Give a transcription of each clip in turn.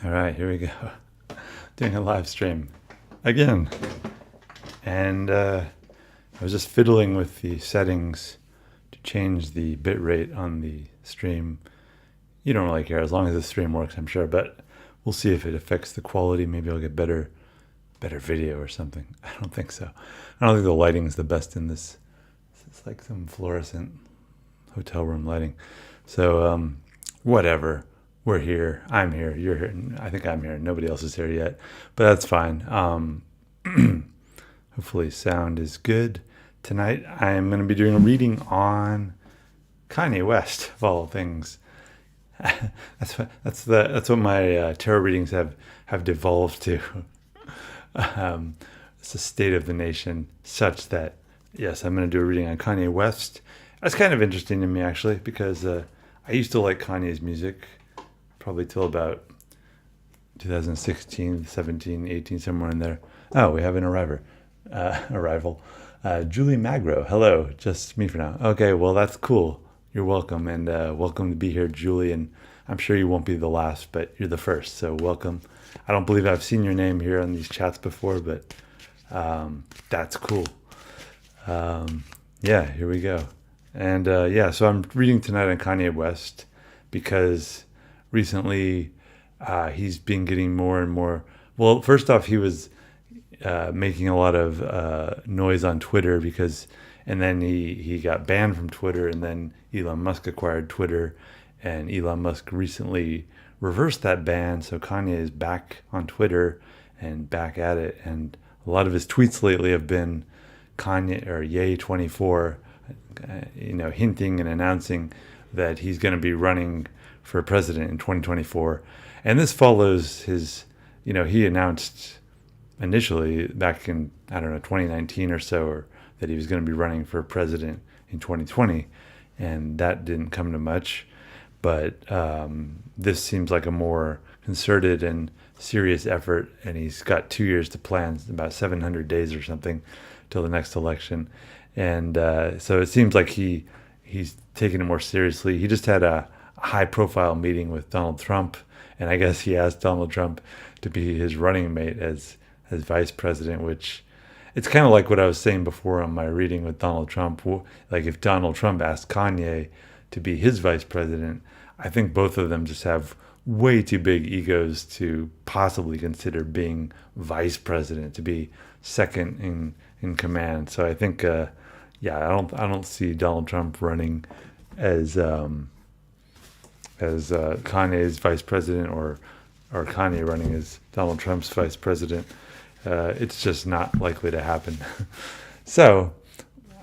All right, here we go. Doing a live stream again. And I was just fiddling with the settings to change the bit rate on the stream. You don't really care as long as the stream works, I'm sure, but we'll see if it affects the quality. Maybe I'll get better video or something. I don't think so. I don't think the lighting is the best in this. It's like some fluorescent hotel room lighting. So whatever. We're here. I'm here. You're here. I think I'm here. Nobody else is here yet, but that's fine. Hopefully sound is good. Tonight I'm going to be doing a reading on Kanye West, of all things. That's what my tarot readings have devolved to. It's the state of the nation such that, yes, I'm going to do a reading on Kanye West. That's kind of interesting to me, actually, because I used to like Kanye's music, probably till about 2016, 17, 18, somewhere in there. Oh, we have an arrival. Julie Magro, hello, just me for now. Okay, well, that's cool. You're welcome, and welcome to be here, Julie, and I'm sure you won't be the last, but you're the first, so welcome. I don't believe I've seen your name here on these chats before, but that's cool. Yeah, here we go. And so I'm reading tonight on Kanye West because recently he's been getting more and more. Well, first off, he was making a lot of noise on Twitter and then he got banned from Twitter, and then Elon Musk acquired Twitter, and Elon Musk recently reversed that ban, so Kanye is back on Twitter and back at it, and a lot of his tweets lately have been Kanye or Ye 24, hinting and announcing that he's going to be running for president in 2024. And this follows his, he announced initially back in, 2019 or so, or that he was going to be running for president in 2020. And that didn't come to much. But this seems like a more concerted and serious effort. And he's got 2 years to plan, about 700 days or something, till the next election. And so it seems like he's taking it more seriously. He just had a high-profile meeting with Donald Trump, and I guess he asked Donald Trump to be his running mate as vice president, which it's kind of like what I was saying before on my reading with Donald Trump. Like if Donald Trump asked Kanye to be his vice president, I think both of them just have way too big egos to possibly consider being vice president, to be second in command. So I think, I don't see Donald Trump running as Kanye's vice president, or Kanye running as Donald Trump's vice president. It's just not likely to happen. So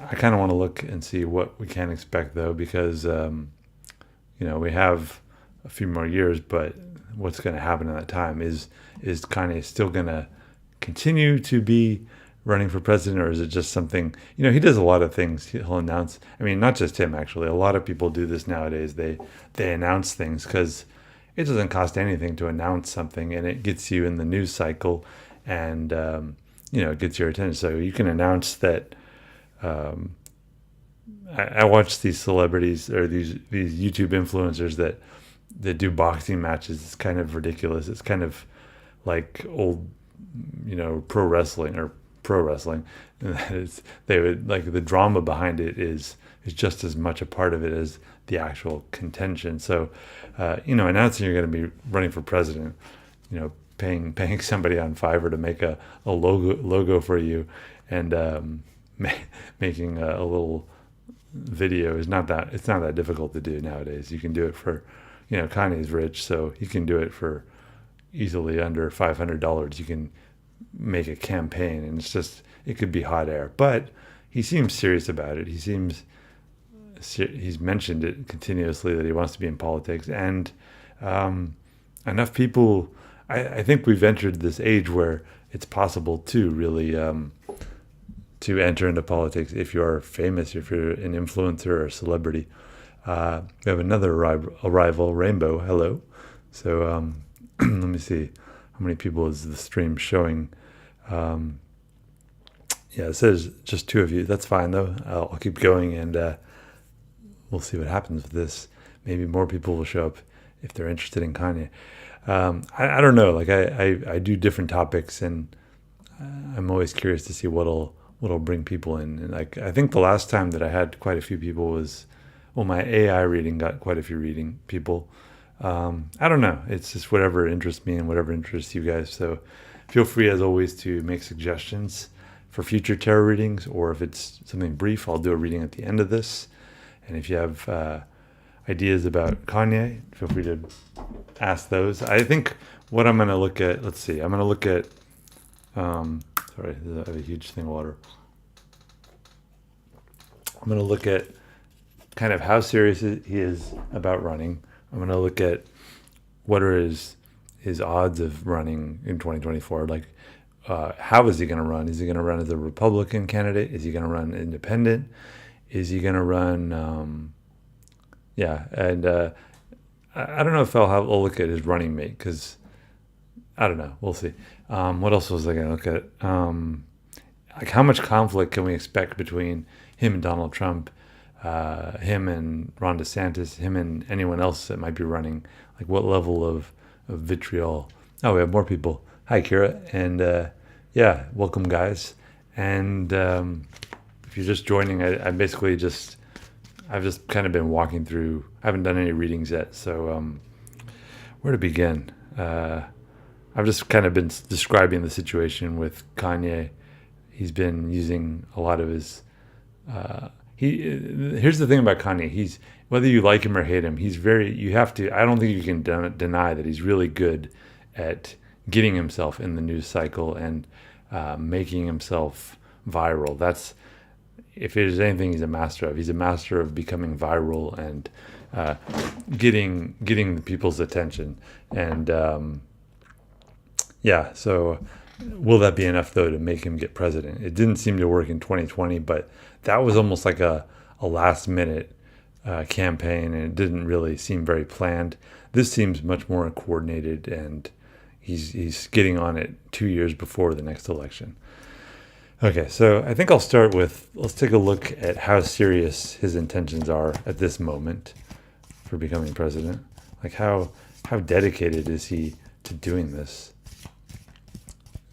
I kind of want to look and see what we can expect, though, because we have a few more years, but what's going to happen in that time? Is Kanye still going to continue to be running for president, or is it just something, he does a lot of things he'll announce. I mean, not just him, actually. A lot of people do this nowadays. They announce things because it doesn't cost anything to announce something, and it gets you in the news cycle, and it gets your attention. So you can announce that. I watch these celebrities or these YouTube influencers that do boxing matches. It's kind of ridiculous. It's kind of like old, pro wrestling. They would like the drama behind it is just as much a part of it as the actual contention. So, announcing you're going to be running for president, paying somebody on Fiverr to make a logo for you, and making a little video it's not that difficult to do nowadays. You can do it for, Kanye's rich, so he can do it for easily under $500. You can make a campaign, and it could be hot air, but he seems serious about it. He's mentioned it continuously that he wants to be in politics, and enough people. I think we've entered this age where it's possible to really to enter into politics if you're famous, if you're an influencer or a celebrity. We have another arrival, Rainbow. Hello. So let me see. How many people is the stream showing? It says just 2 of you. That's fine, though. I'll keep going, and we'll see what happens with this. Maybe more people will show up if they're interested in Kanye. I don't know. Like I do different topics, and I'm always curious to see what'll bring people in. And like I think the last time that I had quite a few people was, well, my AI reading got quite a few reading people. I don't know. It's just whatever interests me and whatever interests you guys. So feel free, as always, to make suggestions for future tarot readings, or if it's something brief, I'll do a reading at the end of this. And if you have ideas about Kanye, feel free to ask those. I think what I'm going to look at, let's see, I'm going to look at, sorry, I have a huge thing of water. I'm going to look at kind of how serious he is about running. I'm going to look at what are his odds of running in 2024. Like, how is he going to run? Is he going to run as a Republican candidate? Is he going to run independent? Is he going to run, I don't know if I'll look at his running mate, because I don't know. We'll see. What else was I going to look at? Like, how much conflict can we expect between him and Donald Trump, him and Ron DeSantis, him and anyone else that might be running? Like, what level of vitriol? Oh, we have more people. Hi, Kira. And welcome, guys. And if you're just joining, I've just kind of been walking through. I haven't done any readings yet, so where to begin? I've just kind of been describing the situation with Kanye. He's been using a lot of his. Here's the thing about Kanye. He's, whether you like him or hate him, he's very. You have to. I don't think you can deny that he's really good at getting himself in the news cycle and making himself viral. That's, if there's anything he's a master of, he's a master of becoming viral and getting people's attention. And so will that be enough, though, to make him get president? It didn't seem to work in 2020, but that was almost like a last minute campaign, and it didn't really seem very planned. This seems much more coordinated, and he's getting on it 2 years before the next election. Okay, so I think I'll start with, let's take a look at how serious his intentions are at this moment for becoming president. Like, how dedicated is he to doing this?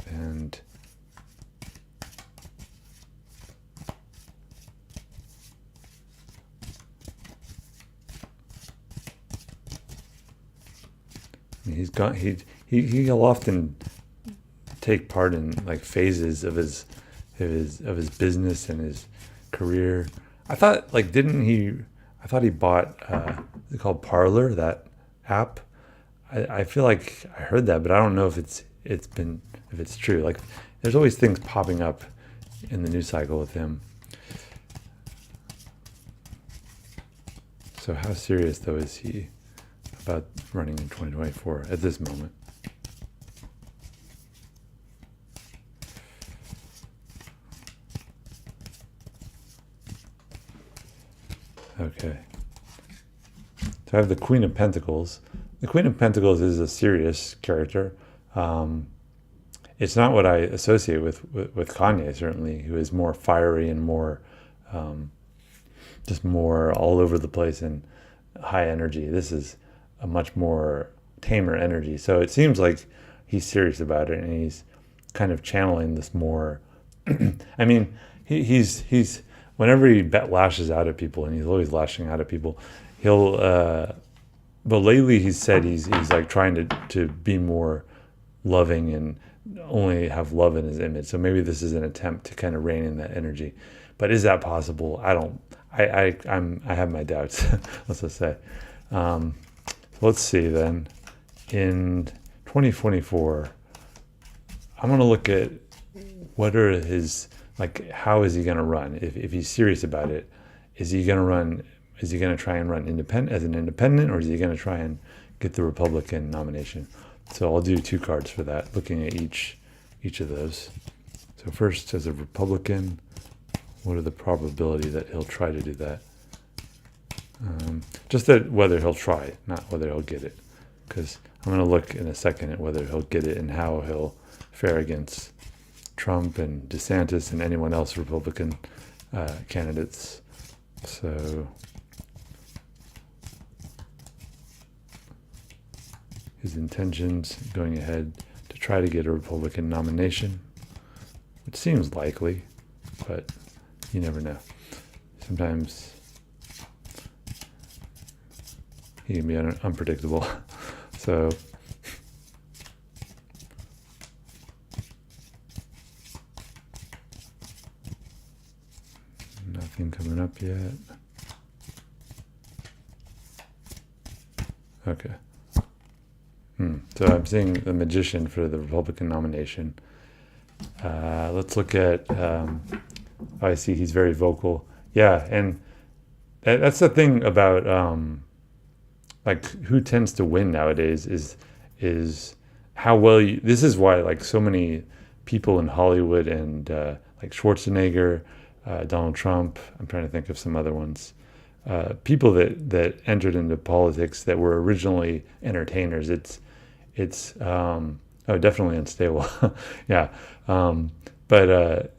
And he'll often take part in like phases of his business and his career. I thought he bought is it called Parler, that app? I feel like I heard that, but I don't know if it's true. Like, there's always things popping up in the news cycle with him. So how serious, though, is he about running in 2024 at this moment? Okay. So I have the Queen of Pentacles. The Queen of Pentacles is a serious character. It's not what I associate with Kanye, certainly, who is more fiery and more, just more all over the place and high energy. This is a much more tamer energy. So it seems like he's serious about it, and he's kind of channeling this more. I mean, he's whenever he lashes out at people, and he's always lashing out at people, he'll. But lately, he's said he's like trying to be more loving and only have love in his image. So maybe this is an attempt to kind of rein in that energy. But is that possible? I don't. I have my doubts. Let's just say. Let's see then. In 2024, I'm going to look at what are his, like, how is he going to run? If he's serious about it, is he going to run? Is he going to try and run as an independent, or is he going to try and get the Republican nomination? So I'll do 2 cards for that, looking at each of those. So first, as a Republican, what are the probability that he'll try to do that? Just that whether he'll try it, not whether he'll get it. Because I'm going to look in a second at whether he'll get it and how he'll fare against Trump and DeSantis and anyone else Republican candidates. So his intentions going ahead to try to get a Republican nomination, which seems likely, but you never know. Sometimes he can be unpredictable. So nothing coming up yet. Okay. So I'm seeing the magician for the Republican nomination. Let's look at. I see he's very vocal. Yeah, and that's the thing about like who tends to win nowadays is how well you. This is why like so many people in Hollywood and like Schwarzenegger, Donald Trump. I'm trying to think of some other ones. People that entered into politics that were originally entertainers. It's definitely unstable. Yeah. But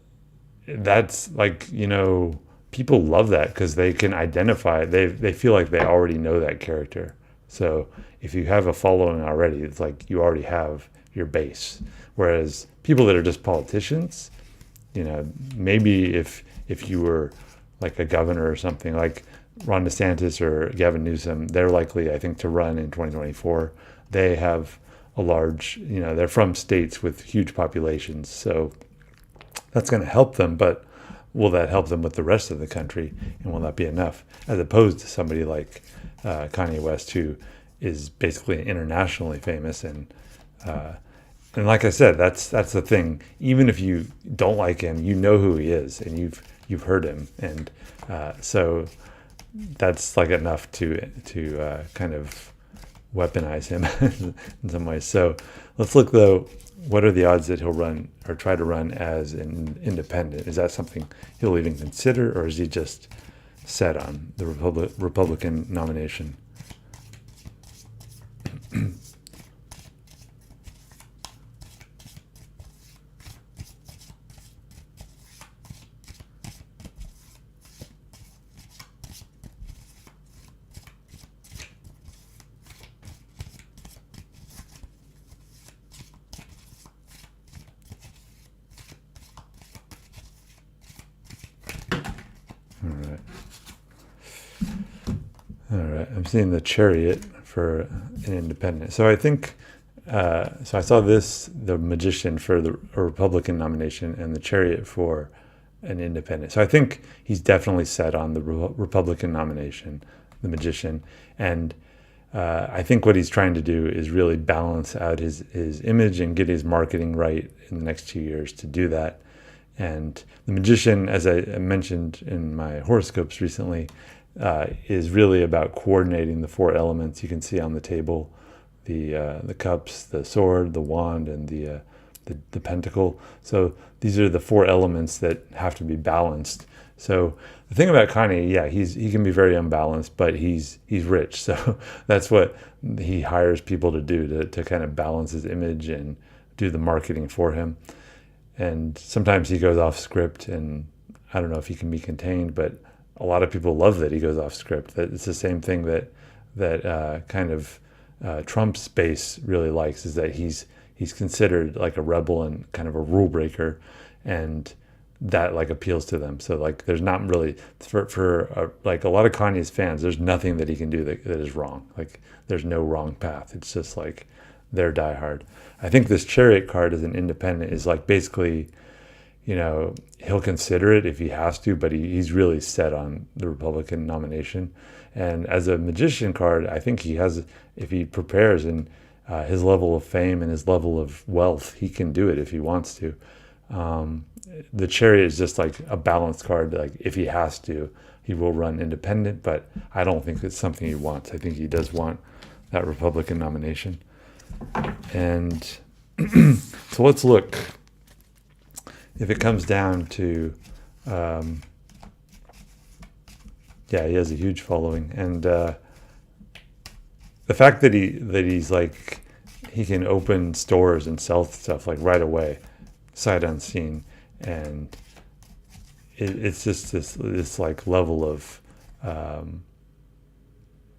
that's like, people love that because they can identify, they feel like they already know that character. So if you have a following already, it's like you already have your base. Whereas people that are just politicians, maybe if you were like a governor or something like Ron DeSantis or Gavin Newsom, they're likely, I think, to run in 2024. They have a large, they're from states with huge populations. So that's going to help them, but will that help them with the rest of the country? And will that be enough? As opposed to somebody like Kanye West, who is basically internationally famous. And like I said, that's the thing. Even if you don't like him, you know who he is, and you've heard him. And so that's like enough to kind of weaponize him in some ways. So let's look though, what are the odds that he'll run or try to run as an independent? Is that something he'll even consider, or is he just set on the Republican nomination? All right. I'm seeing the Chariot for an independent. So I think, so I saw the Magician for the Republican nomination and the Chariot for an independent. So I think he's definitely set on the Republican nomination, the Magician. And I think what he's trying to do is really balance out his image and get his marketing right in the next 2 years to do that. And the Magician, as I mentioned in my horoscopes recently, is really about coordinating the four elements you can see on the table: the cups, the sword, the wand, and the pentacle. So these are the four elements that have to be balanced. So the thing about Kanye, yeah, he can be very unbalanced, but he's rich, so that's what he hires people to do to kind of balance his image and do the marketing for him. And sometimes he goes off script, and I don't know if he can be contained, but a lot of people love that he goes off script. That it's the same thing that kind of Trump's base really likes, is that he's considered like a rebel and kind of a rule breaker, and that like appeals to them. So like there's not really for like a lot of Kanye's fans, there's nothing that he can do that is wrong. Like there's no wrong path. It's just like they're diehard. I think this Chariot card as an independent is like basically, he'll consider it if he has to, but he's really set on the Republican nomination. And as a Magician card, I think he has, if he prepares and his level of fame and his level of wealth, he can do it if he wants to. The Chariot is just like a balanced card. Like if he has to, he will run independent, but I don't think it's something he wants. I think he does want that Republican nomination. And so let's look. If it comes down to, he has a huge following, and the fact that he's like he can open stores and sell stuff like right away, sight unseen, and it's just this like level of,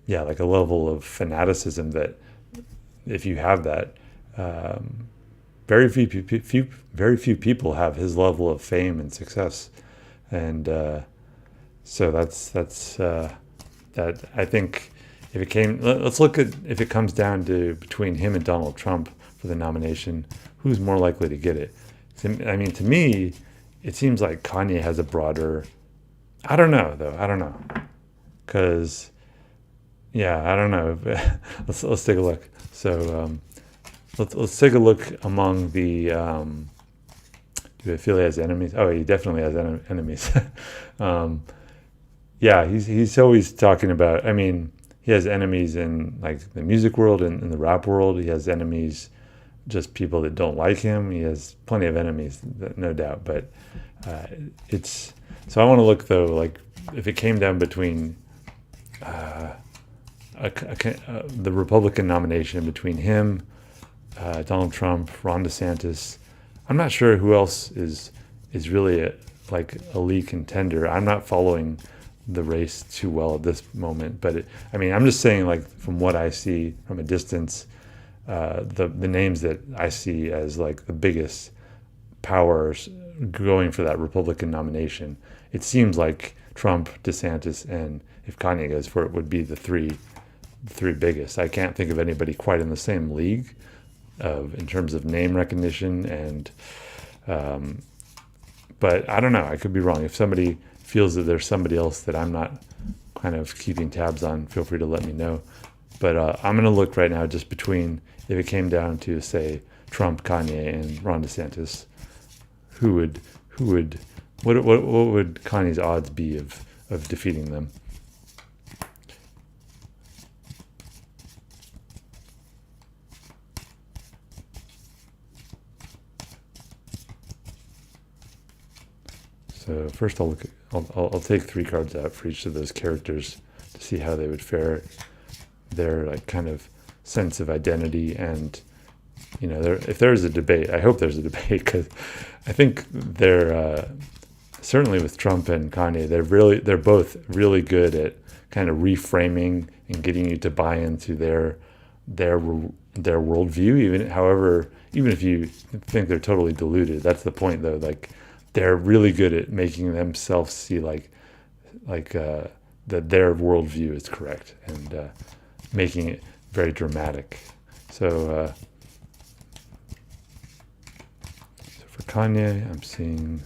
like a level of fanaticism that if you have that, um, very few people have his level of fame and success, and so that's that. I think let's look at if it comes down to between him and Donald Trump for the nomination, who's more likely to get it? I mean, to me, it seems like Kanye has a broader. I don't know though. I don't know because yeah, I don't know. Let's take a look. So let's take a look among the. Do I feel he has enemies? Oh, he definitely has enemies. um, yeah, he's always talking about. I mean, he has enemies in like the music world and in the rap world. He has enemies, just people that don't like him. He has plenty of enemies, no doubt. But uh, it's so I want to look though, like if it came down between the Republican nomination between him, Donald Trump, Ron DeSantis. I'm not sure who else is really like a lead contender. I'm not following the race too well at this moment, but I mean, I'm just saying like from what I see from a distance, the names that I see as like the biggest powers going for that Republican nomination, it seems like Trump, DeSantis, and if Kanye goes for it, would be the three biggest. I can't think of anybody quite in the same league in terms of name recognition um, but I don't know. I could be wrong. If somebody feels that there's somebody else that I'm not kind of keeping tabs on, feel free to let me know. But I'm going to look right now just between if it came down to say Trump, Kanye, and Ron DeSantis, who would what would Kanye's odds be of defeating them? So first I'll look at, I'll take three cards out for each of those characters to see how they would fare, their like kind of sense of identity, and if there's a debate, I hope there's a debate because I think they're certainly with Trump and Kanye, they're both really good at kind of reframing and getting you to buy into their their worldview, even if you think they're totally deluded. That's the point though. Like they're really good at making themselves see like that their worldview is correct and making it very dramatic. So for Kanye, I'm seeing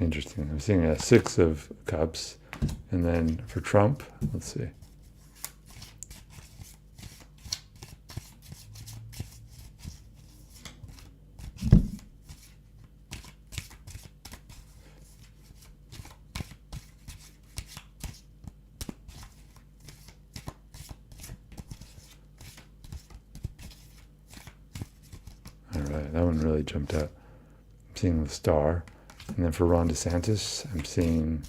interesting. I'm seeing a Six of Cups, and then for Trump, let's see. All right, that one really jumped out. I'm seeing the Star. And then for Ron DeSantis, I'm seeing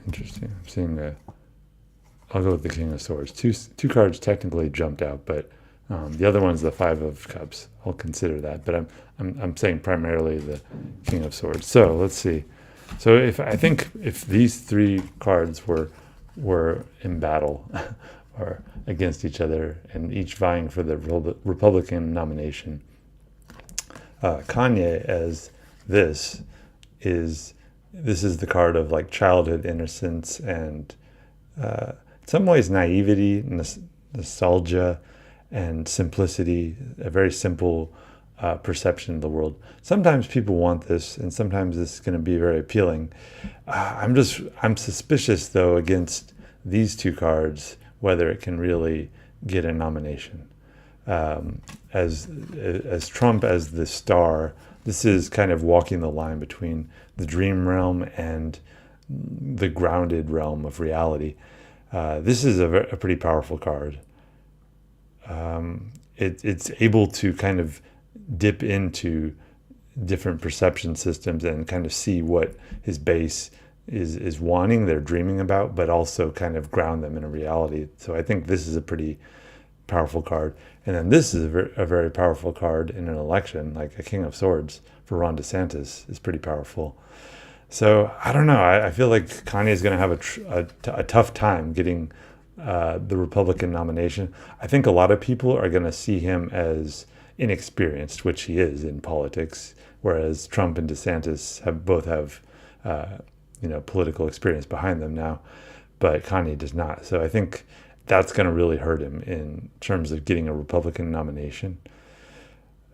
interesting. I'm seeing I'll go with the King of Swords. Two cards technically jumped out, but the other one's the Five of Cups. I'll consider that, but I'm saying primarily the King of Swords. So let's see. So if these three cards were in battle or against each other and each vying for the Republican nomination, Kanye as this is the card of like childhood innocence and in some ways naivety, nostalgia, and simplicity, a very simple perception of the world. Sometimes people want this, and sometimes this is going to be very appealing. I'm suspicious though against these two cards whether it can really get a nomination. As Trump as the star, this is kind of walking the line between the dream realm and the grounded realm of reality. This is a pretty powerful card. It's able to kind of dip into different perception systems and kind of see what his base is wanting, they're dreaming about, but also kind of ground them in a reality. So I think this is a pretty powerful card. And then this is a very powerful card in an election, like a King of Swords for Ron DeSantis is pretty powerful. So I don't know. I feel like Kanye is going to have a tough time getting the Republican nomination. I think a lot of people are going to see him as inexperienced, which he is in politics, whereas Trump and DeSantis both have political experience behind them now, but Kanye does not. So I think that's going to really hurt him in terms of getting a Republican nomination.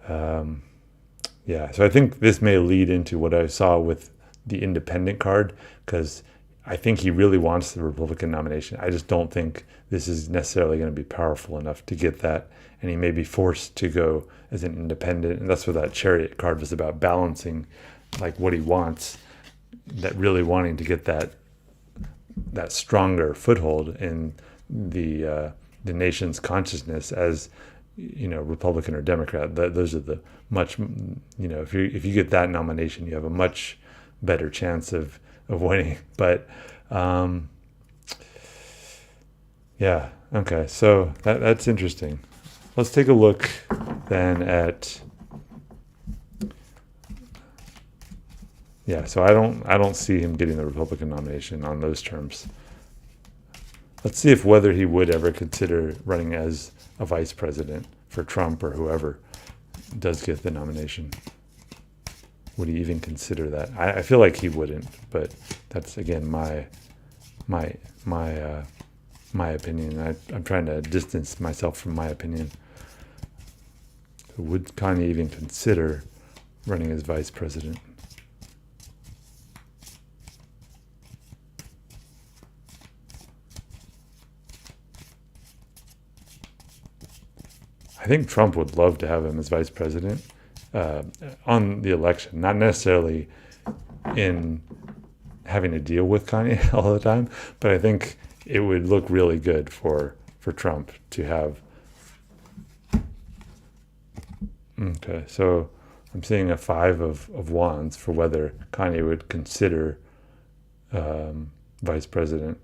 So I think this may lead into what I saw with the independent card, because I think he really wants the Republican nomination. I just don't think this is necessarily going to be powerful enough to get that, and he may be forced to go as an independent. And that's what that Chariot card was about, balancing like what he wants, that really wanting to get that stronger foothold in the nation's consciousness as Republican or Democrat. Those are the much if you get that nomination, you have a much better chance of winning. But okay, so that's interesting. Let's take a look then at so I don't see him getting the Republican nomination on those terms. Let's see if whether he would ever consider running as a vice president for Trump or whoever does get the nomination. Would he even consider that? I feel like he wouldn't, but that's again my opinion. I'm trying to distance myself from my opinion. Would Kanye even consider running as vice president? I think Trump would love to have him as vice president on the election, not necessarily in having to deal with Kanye all the time, but I think it would look really good for Trump to have. Okay, so I'm seeing a 5 of wands for whether Kanye would consider vice president.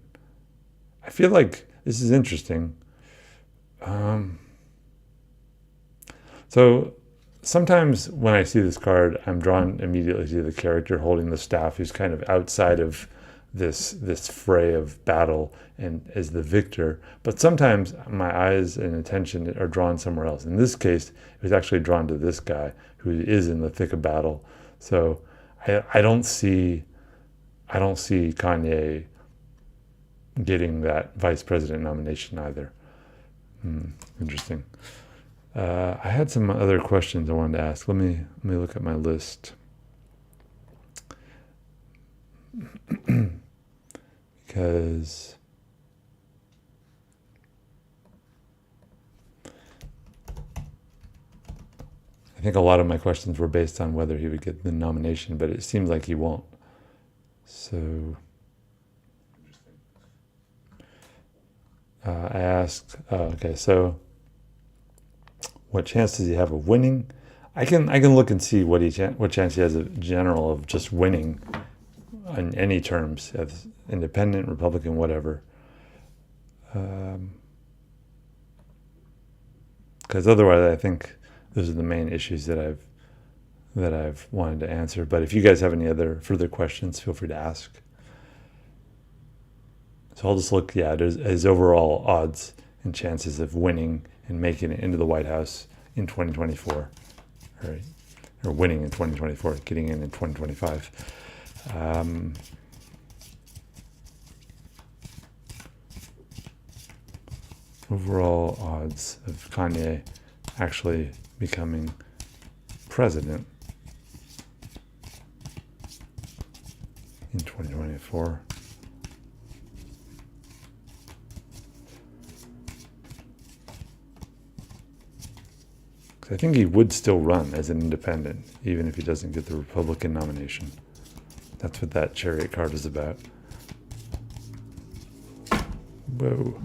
I feel like this is interesting. So sometimes when I see this card, I'm drawn immediately to the character holding the staff, who's kind of outside of this fray of battle and is the victor. But sometimes my eyes and attention are drawn somewhere else. In this case, it was actually drawn to this guy who is in the thick of battle. So I don't see Kanye getting that vice president nomination either. Interesting. I had some other questions I wanted to ask. Let me look at my list. Because I think a lot of my questions were based on whether he would get the nomination, but it seems like he won't. So I asked, so what chance does he have of winning? I can look and see what chance he has in general of just winning on any terms, as independent, Republican, whatever. Because otherwise, I think those are the main issues that I've wanted to answer. But if you guys have any other further questions, feel free to ask. So I'll just look at his overall odds and chances of winning and making it into the White House in 2024, or winning in 2024, getting in 2025. Overall odds of Kanye actually becoming president in 2024. I think he would still run as an independent, even if he doesn't get the Republican nomination. That's what that Chariot card is about. Whoa.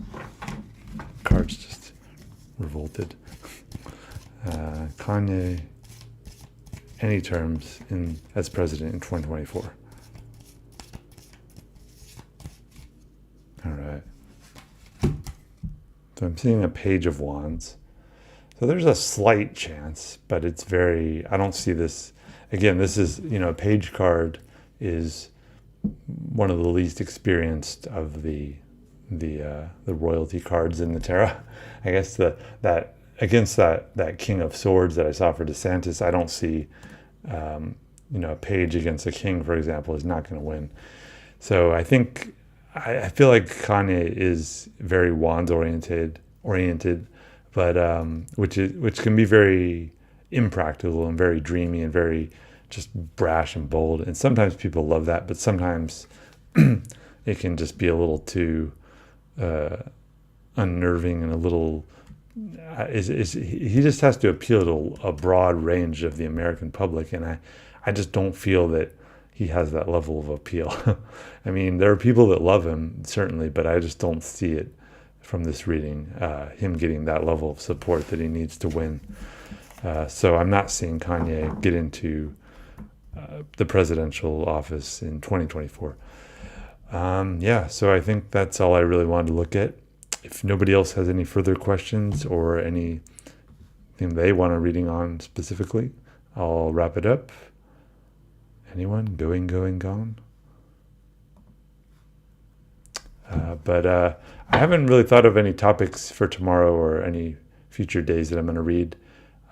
Card's just revolted. Kanye, any terms as president in 2024. So I'm seeing a Page of Wands. So there's a slight chance, but it's very, I don't see this. Again, this is, a page card is one of the least experienced of the royalty cards in the tarot. I guess that against that King of Swords that I saw for DeSantis, I don't see, a page against a king, for example, is not going to win. So I think I feel like Kanye is very wands oriented, but which can be very impractical and very dreamy and very just brash and bold. And sometimes people love that, but sometimes it can just be a little too unnerving and a little. He just has to appeal to a broad range of the American public, and I just don't feel that he has that level of appeal. I mean, there are people that love him, certainly, but I just don't see it from this reading, him getting that level of support that he needs to win. So I'm not seeing Kanye get into the presidential office in 2024. So I think that's all I really wanted to look at. If nobody else has any further questions or anything they want a reading on specifically, I'll wrap it up. Anyone? Going, gone? But I haven't really thought of any topics for tomorrow or any future days that I'm going to read.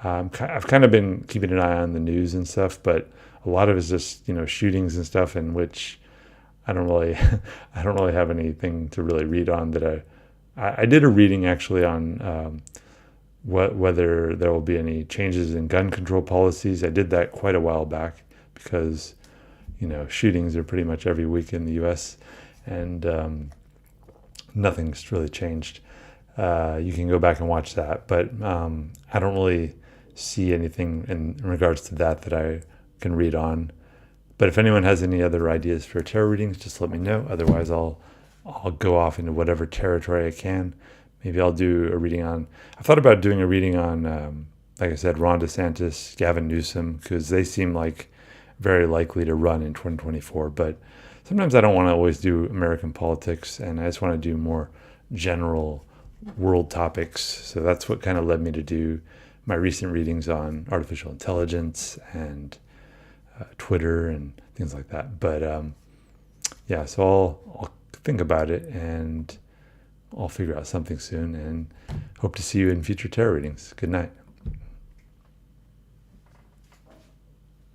I've kind of been keeping an eye on the news and stuff, but a lot of it's just shootings and stuff, in which I don't really have anything to really read on. That I did a reading actually on whether there will be any changes in gun control policies. I did that quite a while back because shootings are pretty much every week in the U.S. and nothing's really changed. You can go back and watch that, but I don't really see anything in regards to that I can read on. But if anyone has any other ideas for tarot readings, just let me know. Otherwise, I'll go off into whatever territory I can. Maybe I'll do a reading on. I thought about doing a reading on, like I said, Ron DeSantis, Gavin Newsom, because they seem like very likely to run in 2024. But sometimes I don't want to always do American politics, and I just want to do more general world topics. So that's what kind of led me to do my recent readings on artificial intelligence and Twitter and things like that. But so I'll think about it, and I'll figure out something soon, and hope to see you in future tarot readings. Good night.